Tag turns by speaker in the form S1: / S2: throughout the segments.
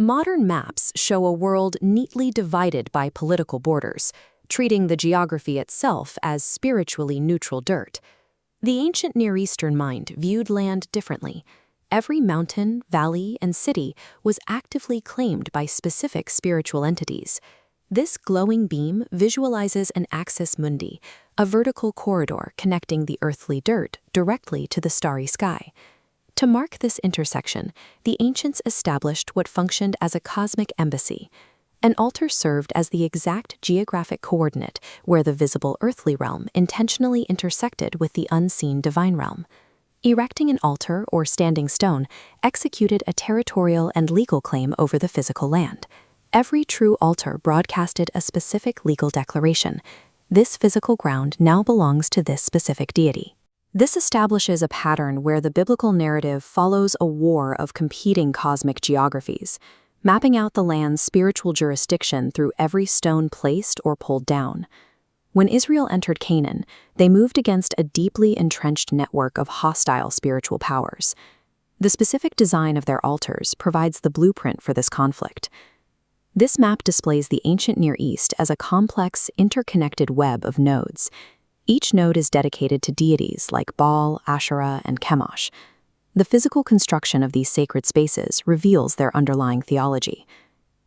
S1: Modern maps show a world neatly divided by political borders, treating the geography itself as spiritually neutral dirt. The ancient Near Eastern mind viewed land differently. Every mountain, valley, and city was actively claimed by specific spiritual entities. This glowing beam visualizes an Axis Mundi, a vertical corridor connecting the earthly dirt directly to the starry sky. To mark this intersection, the ancients established what functioned as a cosmic embassy. An altar served as the exact geographic coordinate where the visible earthly realm intentionally intersected with the unseen divine realm. Erecting an altar or standing stone executed a territorial and legal claim over the physical land. Every true altar broadcasted a specific legal declaration. This physical ground now belongs to this specific deity. This establishes a pattern where the biblical narrative follows a war of competing cosmic geographies, mapping out the land's spiritual jurisdiction through every stone placed or pulled down. When Israel entered Canaan, they moved against a deeply entrenched network of hostile spiritual powers. The specific design of their altars provides the blueprint for this conflict. This map displays the ancient Near East as a complex, interconnected web of nodes. Each node is dedicated to deities like Baal, Asherah, and Chemosh. The physical construction of these sacred spaces reveals their underlying theology.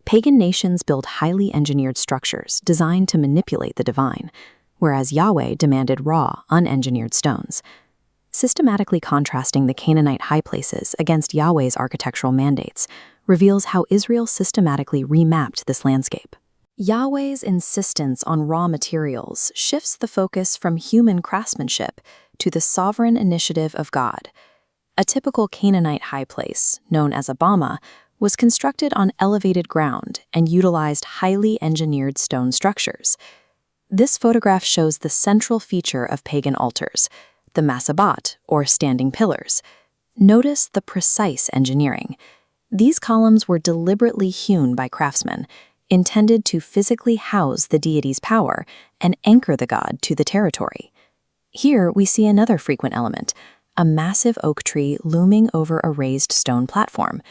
S1: Pagan nations built highly engineered structures designed to manipulate the divine, whereas Yahweh demanded raw, unengineered stones. Systematically contrasting the Canaanite high places against Yahweh's architectural mandates reveals how Israel systematically remapped this landscape. Yahweh's insistence on raw materials shifts the focus from human craftsmanship to the sovereign initiative of God. A typical Canaanite high place, known as a bama, was constructed on elevated ground and utilized highly engineered stone structures. This photograph shows the central feature of pagan altars, the masabat, or standing pillars. Notice the precise engineering. These columns were deliberately hewn by craftsmen, intended to physically house the deity's power and anchor the god to the territory. Here we see another frequent element, a massive oak tree looming over a raised stone platform.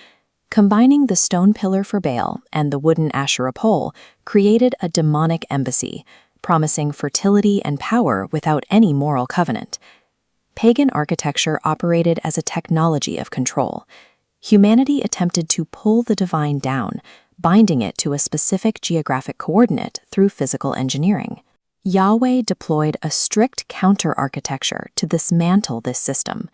S1: Combining the stone pillar for Baal and the wooden Asherah pole created a demonic embassy, promising fertility and power without any moral covenant. Pagan architecture operated as a technology of control. Humanity attempted to pull the divine down, binding it to a specific geographic coordinate through physical engineering. Yahweh deployed a strict counter-architecture to dismantle this system.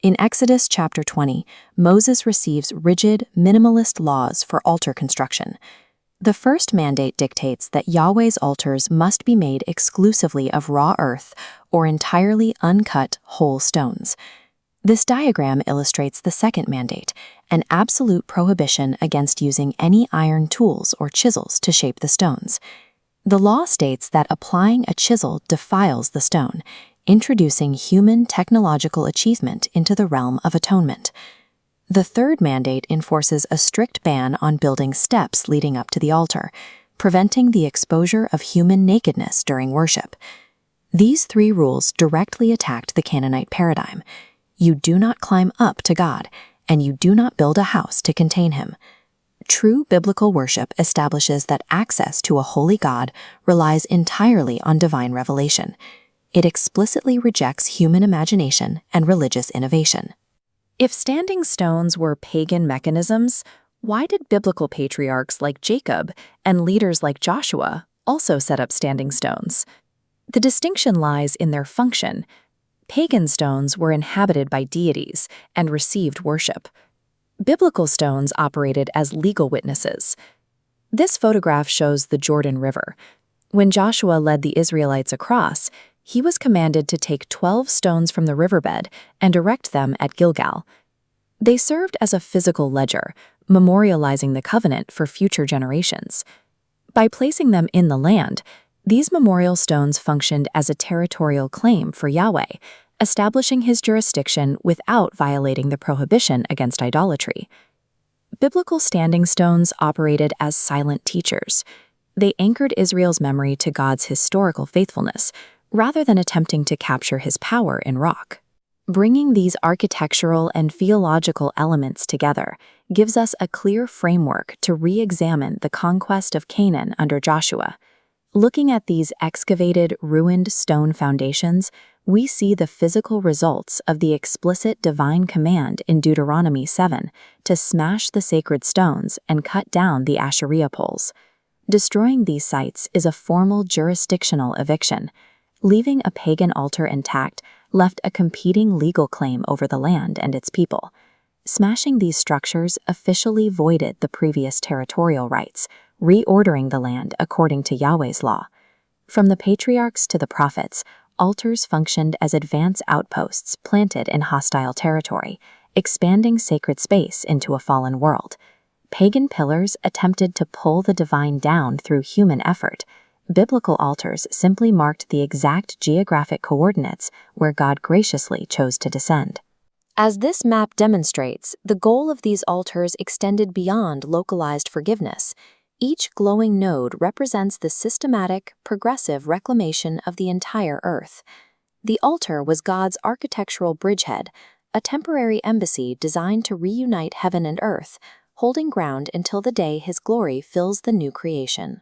S1: In Exodus chapter 20, Moses receives rigid, minimalist laws for altar construction. The first mandate dictates that Yahweh's altars must be made exclusively of raw earth or entirely uncut whole stones. This diagram illustrates the second mandate, an absolute prohibition against using any iron tools or chisels to shape the stones. The law states that applying a chisel defiles the stone, introducing human technological achievement into the realm of atonement. The third mandate enforces a strict ban on building steps leading up to the altar, preventing the exposure of human nakedness during worship. These three rules directly attacked the Canaanite paradigm. You do not climb up to God, and you do not build a house to contain him. True biblical worship establishes that access to a holy God relies entirely on divine revelation. It explicitly rejects human imagination and religious innovation. If standing stones were pagan mechanisms, why did biblical patriarchs like Jacob and leaders like Joshua also set up standing stones? The distinction lies in their function. Pagan stones were inhabited by deities and received worship. Biblical stones operated as legal witnesses. This photograph shows the Jordan River. When Joshua led the Israelites across, he was commanded to take 12 stones from the riverbed and erect them at Gilgal. They served as a physical ledger, memorializing the covenant for future generations. By placing them in the land, these memorial stones functioned as a territorial claim for Yahweh, establishing his jurisdiction without violating the prohibition against idolatry. Biblical standing stones operated as silent teachers. They anchored Israel's memory to God's historical faithfulness, rather than attempting to capture his power in rock. Bringing these architectural and theological elements together gives us a clear framework to re-examine the conquest of Canaan under Joshua. Looking at these excavated, ruined stone foundations, we see the physical results of the explicit divine command in Deuteronomy 7 to smash the sacred stones and cut down the Asherah poles. Destroying these sites is a formal jurisdictional eviction. Leaving a pagan altar intact left a competing legal claim over the land and its people. Smashing these structures officially voided the previous territorial rights, reordering the land according to Yahweh's law. From the patriarchs to the prophets, altars functioned as advance outposts planted in hostile territory, expanding sacred space into a fallen world. Pagan pillars attempted to pull the divine down through human effort. Biblical altars simply marked the exact geographic coordinates where God graciously chose to descend. As this map demonstrates, the goal of these altars extended beyond localized forgiveness. Each glowing node represents the systematic, progressive reclamation of the entire earth. The altar was God's architectural bridgehead, a temporary embassy designed to reunite heaven and earth, holding ground until the day His glory fills the new creation.